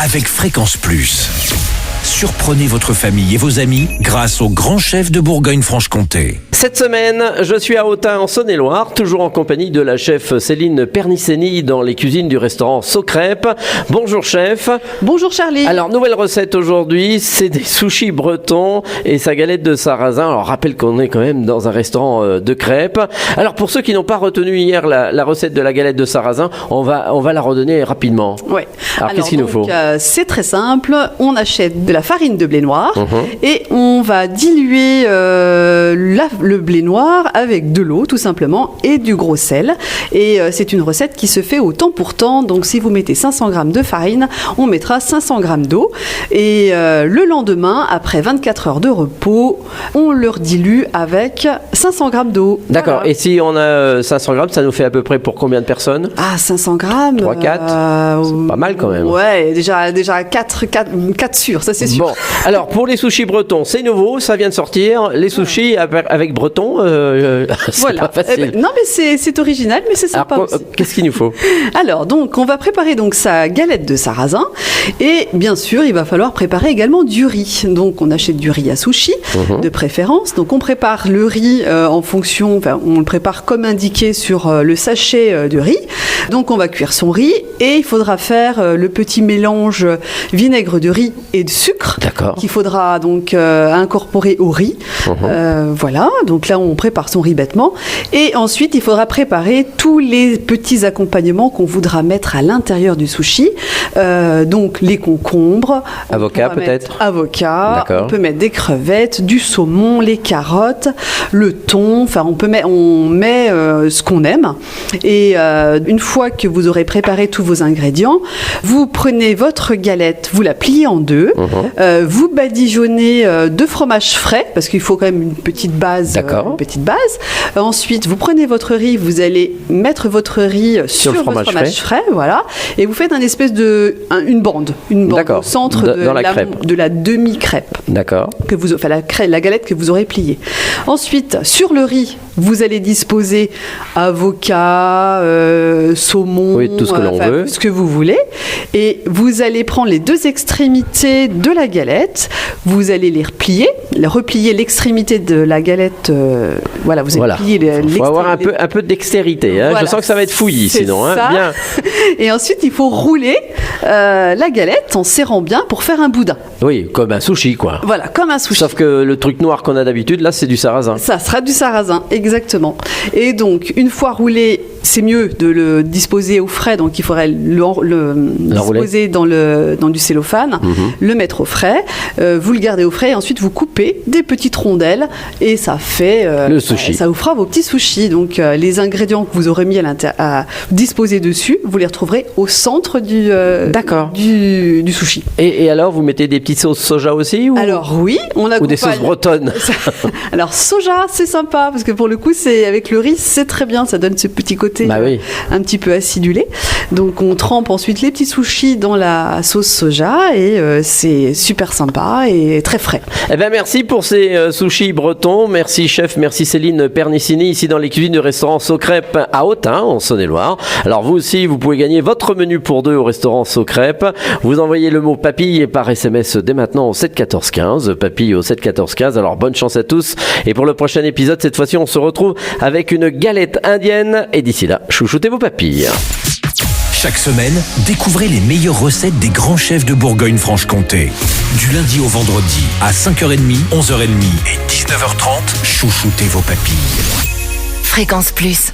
avec Fréquence Plus. Surprenez votre famille et vos amis grâce au grand chef de Bourgogne-Franche-Comté. Cette semaine, je suis à Autun en Saône-et-Loire, toujours en compagnie de la chef Céline Pernisseni dans les cuisines du restaurant Saucrêpe. Bonjour chef. Bonjour Charlie. Alors nouvelle recette aujourd'hui, c'est des sushis bretons et sa galette de sarrasin. Alors rappelle qu'on est quand même dans un restaurant de crêpes. Alors pour ceux qui n'ont pas retenu hier la recette de la galette de sarrasin, on va la redonner rapidement. Ouais. Alors qu'est-ce qu'il nous faut? C'est très simple, on achète de la farine de blé noir et on va diluer le blé noir avec de l'eau tout simplement et du gros sel. Et c'est une recette qui se fait au temps pour temps. Donc si vous mettez 500 g de farine, on mettra 500 g d'eau. Et le lendemain, après 24 heures de repos, on le redilue avec 500 g d'eau. D'accord. Voilà. Et si on a 500 g, ça nous fait à peu près pour combien de personnes? 500 g. 3, 4 c'est pas mal quand même. Ouais, déjà 4 sûrs, ça c'est sûr. Bon, alors pour les sushis bretons, c'est nouveau, ça vient de sortir. Les sushis avec breton, c'est voilà. pas facile. Non mais c'est original, mais c'est sympa Alors, aussi. qu'est-ce qu'il nous faut? Alors donc on va préparer donc sa galette de sarrasin et bien sûr il va falloir préparer également du riz. Donc on achète du riz à sushi de préférence. Donc on prépare le riz en fonction, enfin on le prépare comme indiqué sur le sachet de riz. Donc on va cuire son riz et il faudra faire le petit mélange vinaigre de riz et de sucre. D'accord. Qu'il faudra donc incorporer au riz. Voilà, donc là on prépare son riz bêtement. Et ensuite il faudra préparer tous les petits accompagnements qu'on voudra mettre à l'intérieur du sushi. Donc les concombres. Avocat peut-être? Avocat. D'accord. On peut mettre des crevettes, du saumon, les carottes, le thon. Enfin on met ce qu'on aime. Et une fois que vous aurez préparé tous vos ingrédients, vous prenez votre galette, vous la pliez en deux. Vous badigeonnez de fromage frais parce qu'il faut quand même une petite base. D'accord. Ensuite, vous prenez votre riz, vous allez mettre votre riz sur le fromage frais, voilà, et vous faites une bande D'accord. au centre de la demi-crêpe. D'accord. La galette que vous aurez pliée. Ensuite, sur le riz, vous allez disposer avocat, saumon, oui, tout ce que l'on veut, ce que vous voulez, et vous allez prendre les deux extrémités de la galette, vous allez les replier l'extrémité de la galette, voilà, vous allez plier il faut avoir un peu de dextérité, hein. Voilà, je sens que ça va être fouillis sinon, hein. Bien. Et ensuite il faut rouler la galette en serrant bien pour faire un boudin. Oui, comme un sushi quoi. Voilà, comme un sushi. Sauf que le truc noir qu'on a d'habitude, là c'est du sarrasin. Ça sera du sarrasin, exactement. Et donc une fois roulé, c'est mieux de le disposer au frais, donc il faudrait le disposer dans du cellophane, le mettre au frais, vous le gardez au frais et ensuite vous coupez des petites rondelles et ça fait le sushi. Ça vous fera vos petits sushis. Donc les ingrédients que vous aurez mis à disposer dessus, vous les retrouverez au centre du sushi. Et alors vous mettez des petites sauces soja aussi Alors oui, ou des sauces bretonnes. Alors soja, c'est sympa parce que pour le coup, c'est avec le riz, c'est très bien, ça donne ce petit côté un petit peu acidulé. Donc on trempe ensuite les petits sushis dans la sauce soja et c'est super sympa et très frais. Eh bien merci pour ces sushis bretons. Merci chef, merci Céline Pernisseni ici dans les cuisines du restaurant Saucrêpe à Autun en Saône-et-Loire. Alors vous aussi, vous pouvez gagner votre menu pour deux au restaurant Saucrêpe. Vous envoyez le mot papille par SMS dès maintenant au 7 14 15. Papille au 7 14 15. Alors bonne chance à tous. Et pour le prochain épisode, cette fois-ci, on se retrouve avec une galette indienne. Et d'ici là, chouchoutez vos papilles. Chaque semaine, découvrez les meilleures recettes des grands chefs de Bourgogne-Franche-Comté. Du lundi au vendredi, à 5h30, 11h30 et 19h30, chouchoutez vos papilles. Fréquence Plus.